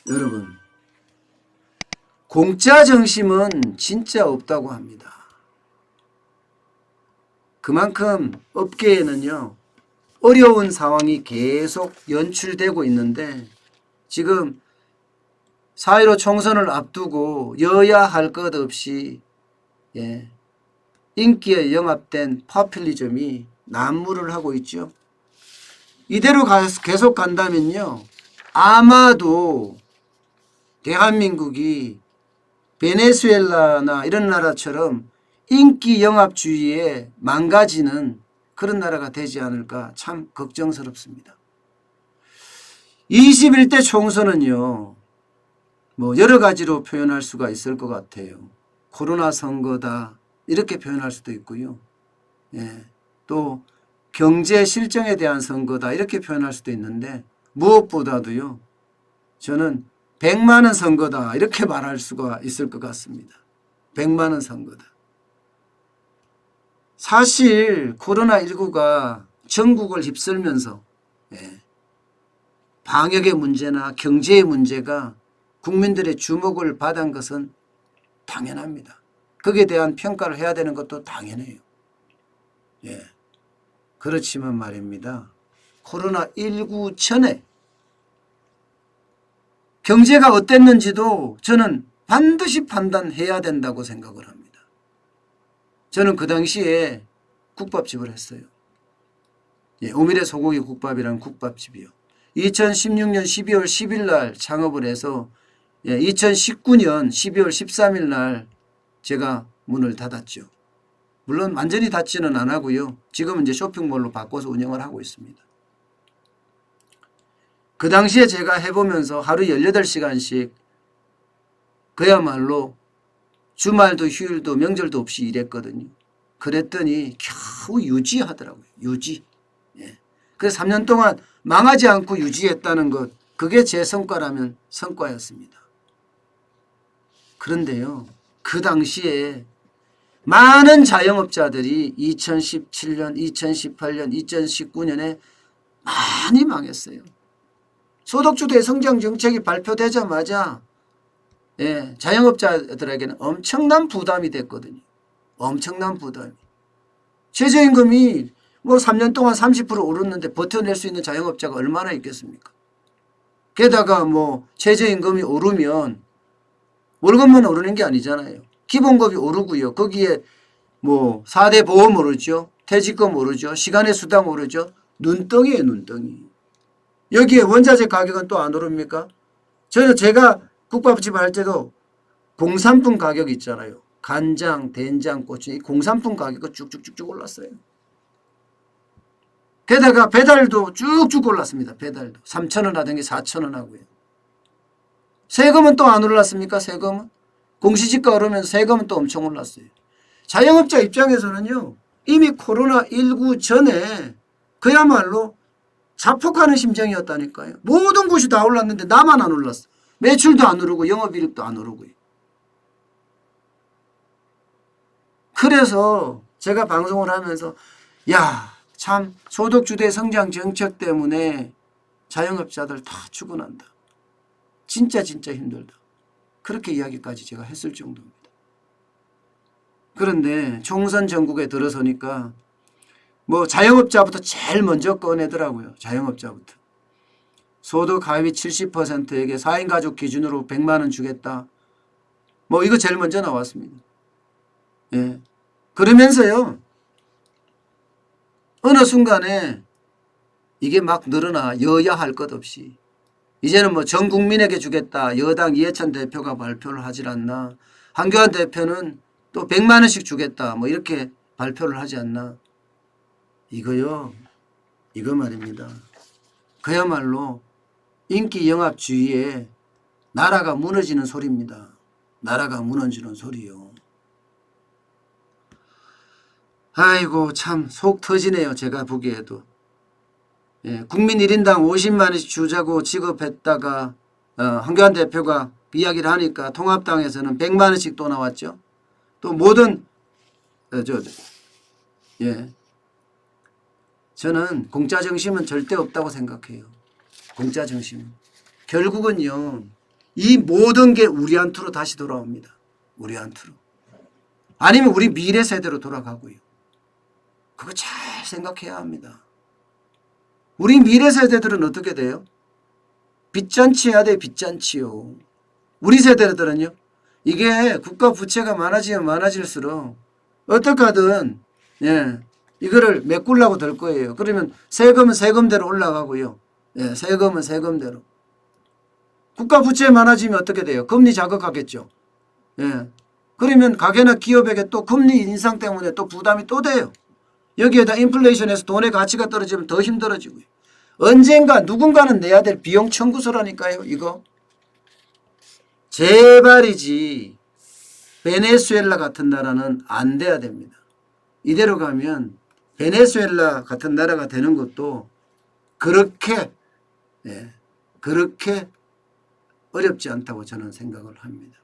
여러분, 공짜 정심은 진짜 없다고 합니다. 그만큼 업계에는요, 어려운 상황이 계속 연출되고 있는데 지금 4.15 총선을 앞두고 여야 할 것 없이 인기에 영합된 포퓰리즘이 난무를 하고 있죠. 이대로 계속 간다면요, 아마도 대한민국이 베네수엘라나 이런 나라처럼 인기 영합주의에 망가지는 그런 나라가 되지 않을까 참 걱정스럽습니다. 21대 총선은요, 뭐 여러 가지로 표현할 수가 있을 것 같아요. 코로나 선거다 이렇게 표현할 수도 있고요. 또 경제 실정에 대한 선거다 이렇게 표현할 수도 있는데 무엇보다도요, 저는 100만 원 선거다 이렇게 말할 수가 있을 것 같습니다. 100만 원 선거다. 사실 코로나19가 전국을 휩쓸면서 방역의 문제나 경제의 문제가 국민들의 주목을 받은 것은 당연합니다. 거기에 대한 평가를 해야 되는 것도 당연해요. 그렇지만 말입니다. 코로나19 전에 경제가 어땠는지도 저는 반드시 판단해야 된다고 생각을 합니다. 저는 그 당시에 국밥집을 했어요. 오미래 소고기 국밥이라는 국밥집이요. 2016년 12월 10일 날 창업을 해서 2019년 12월 13일 날 제가 문을 닫았죠. 물론 완전히 닫지는 안 하고요. 지금은 이제 쇼핑몰로 바꿔서 운영을 하고 있습니다. 그 당시에 제가 해보면서 하루 18시간씩 그야말로 주말도 휴일도 명절도 없이 일했거든요. 그랬더니 겨우 유지하더라고요. 유지. 그래서 3년 동안 망하지 않고 유지했다는 것, 그게 제 성과라면 성과였습니다. 그런데요, 그 당시에 많은 자영업자들이 2017년, 2018년, 2019년에 많이 망했어요. 소득주도의 성장 정책이 발표되자마자 자영업자들에게는 엄청난 부담이 됐거든요. 엄청난 부담이. 최저임금이 뭐 3년 동안 30% 오르는데 버텨낼 수 있는 자영업자가 얼마나 있겠습니까? 게다가 뭐 최저임금이 오르면 월급만 오르는 게 아니잖아요. 기본급이 오르고요. 거기에 뭐 4대 보험 오르죠. 퇴직금 오르죠. 시간의 수당 오르죠. 눈덩이에요, 눈덩이. 여기에 원자재 가격은 또 안 오릅니까? 제가 국밥집을 할 때도 공산품 가격 있잖아요. 간장, 된장, 고추, 이 공산품 가격이 쭉쭉쭉쭉 올랐어요. 게다가 배달도 쭉쭉 올랐습니다. 배달도 3,000원 하던 게 4,000원 하고요. 세금은 또 안 올랐습니까? 세금은 공시지가 오르면서 세금은 또 엄청 올랐어요. 자영업자 입장에서는요, 이미 코로나19 전에 그야말로 자폭하는 심정이었다니까요. 모든 곳이 다 올랐는데 나만 안 올랐어. 매출도 안 오르고 영업이익도 안 오르고요. 그래서 제가 방송을 하면서 참 소득주도의 성장 정책 때문에 자영업자들 다 죽어난다. 진짜 힘들다. 그렇게 이야기까지 제가 했을 정도입니다. 그런데 총선 전국에 들어서니까 뭐 자영업자부터 제일 먼저 꺼내더라고요. 자영업자부터. 소득 하위 70%에게 4인 가족 기준으로 100만 원 주겠다. 뭐 이거 제일 먼저 나왔습니다. 그러면서요, 어느 순간에 이게 막 늘어나 여야 할 것 없이 이제는 뭐 전 국민에게 주겠다. 여당 이해찬 대표가 발표를 하질 않나. 한교안 대표는 또 100만 원씩 주겠다. 뭐 이렇게 발표를 하지 않나. 이거 말입니다. 그야말로 인기 영합주의에 나라가 무너지는 소리입니다. 나라가 무너지는 소리요. 아이고 참 속 터지네요. 제가 보기에도. 국민 1인당 50만 원씩 주자고 지급했다가 한교안 대표가 이야기를 하니까 통합당에서는 100만 원씩 또 나왔죠. 또 모든 저는 공짜 정심은 절대 없다고 생각해요. 공짜 정심은. 결국은요, 이 모든 게 우리한테로 다시 돌아옵니다. 우리한테로. 아니면 우리 미래 세대로 돌아가고요. 그거 잘 생각해야 합니다. 우리 미래 세대들은 어떻게 돼요? 빚잔치 해야 돼, 빚잔치요. 우리 세대들은요, 이게 국가 부채가 많아지면 많아질수록 어떻게 하든, 예, 이거를 메꾸려고 들 거예요. 그러면 세금은 세금대로 올라가고요. 예, 세금은 세금대로. 국가 부채 많아지면 어떻게 돼요? 금리 자극하겠죠. 예. 그러면 가게나 기업에게 또 금리 인상 때문에 또 부담이 또 돼요. 여기에다 인플레이션에서 돈의 가치가 떨어지면 더 힘들어지고요. 언젠가 누군가는 내야 될 비용 청구서라니까요. 이거. 제발이지 베네수엘라 같은 나라는 안 돼야 됩니다. 이대로 가면 베네수엘라 같은 나라가 되는 것도 그렇게 그렇게 어렵지 않다고 저는 생각을 합니다.